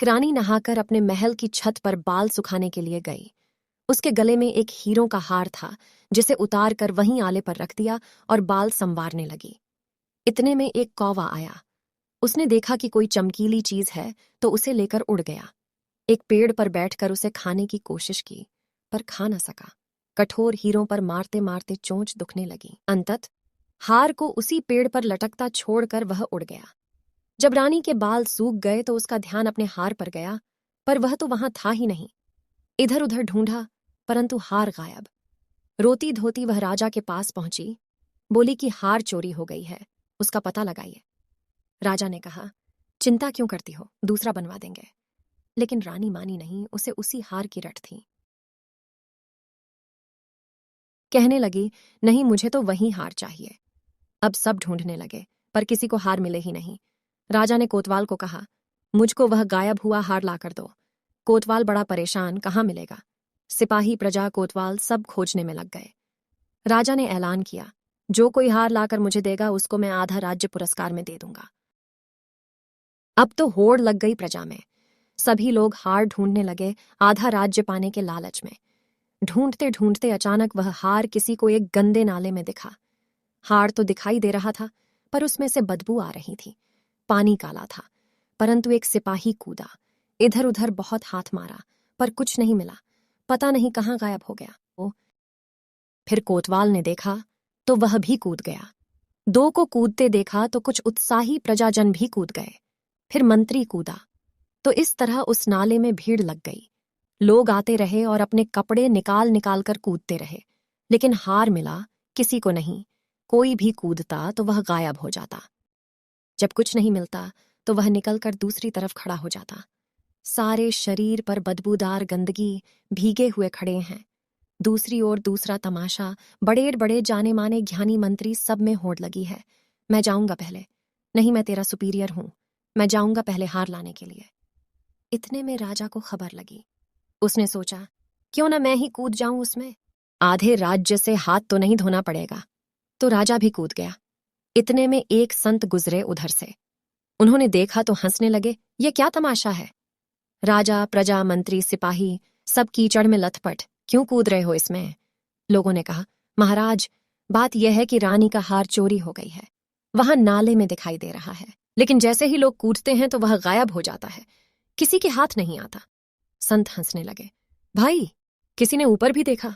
रानी नहाकर अपने महल की छत पर बाल सुखाने के लिए गई। उसके गले में एक हीरों का हार था, जिसे उतार कर वहीं आले पर रख दिया और बाल संवारने लगी। इतने में एक कौवा आया। उसने देखा कि कोई चमकीली चीज है तो उसे लेकर उड़ गया। एक पेड़ पर बैठकर उसे खाने की कोशिश की, पर खा न सका। कठोर हीरों पर मारते मारते चोंच दुखने लगी। अंतत हार को उसी पेड़ पर लटकता छोड़कर वह उड़ गया। जब रानी के बाल सूख गए तो उसका ध्यान अपने हार पर गया, पर वह तो वहां था ही नहीं। इधर उधर ढूंढा, परंतु हार गायब। रोती धोती वह राजा के पास पहुंची। बोली कि हार चोरी हो गई है, उसका पता लगाइए। राजा ने कहा, चिंता क्यों करती हो, दूसरा बनवा देंगे। लेकिन रानी मानी नहीं, उसे उसी हार की रट थी। कहने लगी, नहीं, मुझे तो वही हार चाहिए। अब सब ढूंढने लगे, पर किसी को हार मिले ही नहीं। राजा ने कोतवाल को कहा, मुझको वह गायब हुआ हार लाकर दो। कोतवाल बड़ा परेशान, कहाँ मिलेगा। सिपाही, प्रजा, कोतवाल सब खोजने में लग गए। राजा ने ऐलान किया, जो कोई हार लाकर मुझे देगा उसको मैं आधा राज्य पुरस्कार में दे दूंगा। अब तो होड़ लग गई प्रजा में। सभी लोग हार ढूंढने लगे, आधा राज्य पाने के लालच में। ढूंढते ढूंढते अचानक वह हार किसी को एक गंदे नाले में दिखा। हार तो दिखाई दे रहा था, पर उसमें से बदबू आ रही थी। पानी काला था, परंतु एक सिपाही कूदा। इधर उधर बहुत हाथ मारा, पर कुछ नहीं मिला। पता नहीं कहाँ गायब हो गया वो। फिर कोतवाल ने देखा तो वह भी कूद गया। दो को कूदते देखा तो कुछ उत्साही प्रजाजन भी कूद गए। फिर मंत्री कूदा, तो इस तरह उस नाले में भीड़ लग गई। लोग आते रहे और अपने कपड़े निकाल निकाल कर कूदते रहे, लेकिन हार मिला किसी को नहीं। कोई भी कूदता तो वह गायब हो जाता। जब कुछ नहीं मिलता तो वह निकलकर दूसरी तरफ खड़ा हो जाता। सारे शरीर पर बदबूदार गंदगी, भीगे हुए खड़े हैं। दूसरी ओर दूसरा तमाशा, बड़े बड़े जाने माने ज्ञानी मंत्री सब में होड़ लगी है। मैं जाऊंगा पहले, नहीं मैं तेरा सुपीरियर हूं, मैं जाऊंगा पहले हार लाने के लिए। इतने में राजा को खबर लगी। उसने सोचा, क्यों ना मैं ही कूद जाऊं उसमें, आधे राज्य से हाथ तो नहीं धोना पड़ेगा। तो राजा भी कूद गया। इतने में एक संत गुजरे उधर से। उन्होंने देखा तो हंसने लगे, ये क्या तमाशा है। राजा, प्रजा, मंत्री, सिपाही सब कीचड़ में लथपथ, क्यों कूद रहे हो इसमें। लोगों ने कहा, महाराज, बात यह है कि रानी का हार चोरी हो गई है, वहां नाले में दिखाई दे रहा है। लेकिन जैसे ही लोग कूदते हैं तो वह गायब हो जाता है, किसी के हाथ नहीं आता। संत हंसने लगे, भाई, किसी ने ऊपर भी देखा।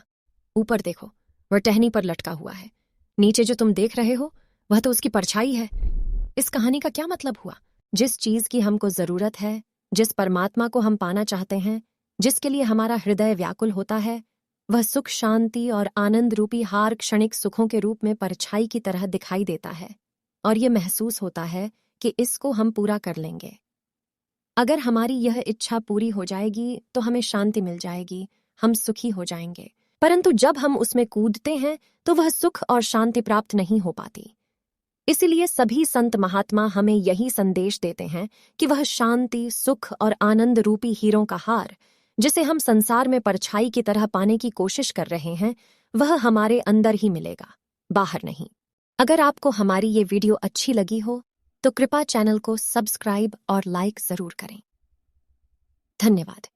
ऊपर देखो, वह टहनी पर लटका हुआ है। नीचे जो तुम देख रहे हो वह तो उसकी परछाई है। इस कहानी का क्या मतलब हुआ। जिस चीज की हमको जरूरत है, जिस परमात्मा को हम पाना चाहते हैं, जिसके लिए हमारा हृदय व्याकुल होता है, वह सुख, शांति और आनंद रूपी हार क्षणिक सुखों के रूप में परछाई की तरह दिखाई देता है, और ये महसूस होता है कि इसको हम पूरा कर लेंगे। अगर हमारी यह इच्छा पूरी हो जाएगी तो हमें शांति मिल जाएगी, हम सुखी हो जाएंगे। परंतु जब हम उसमें कूदते हैं तो वह सुख और शांति प्राप्त नहीं हो पाती। इसीलिए सभी संत महात्मा हमें यही संदेश देते हैं कि वह शांति, सुख और आनंद रूपी हीरों का हार, जिसे हम संसार में परछाई की तरह पाने की कोशिश कर रहे हैं, वह हमारे अंदर ही मिलेगा, बाहर नहीं। अगर आपको हमारी ये वीडियो अच्छी लगी हो तो कृपया चैनल को सब्सक्राइब और लाइक जरूर करें। धन्यवाद।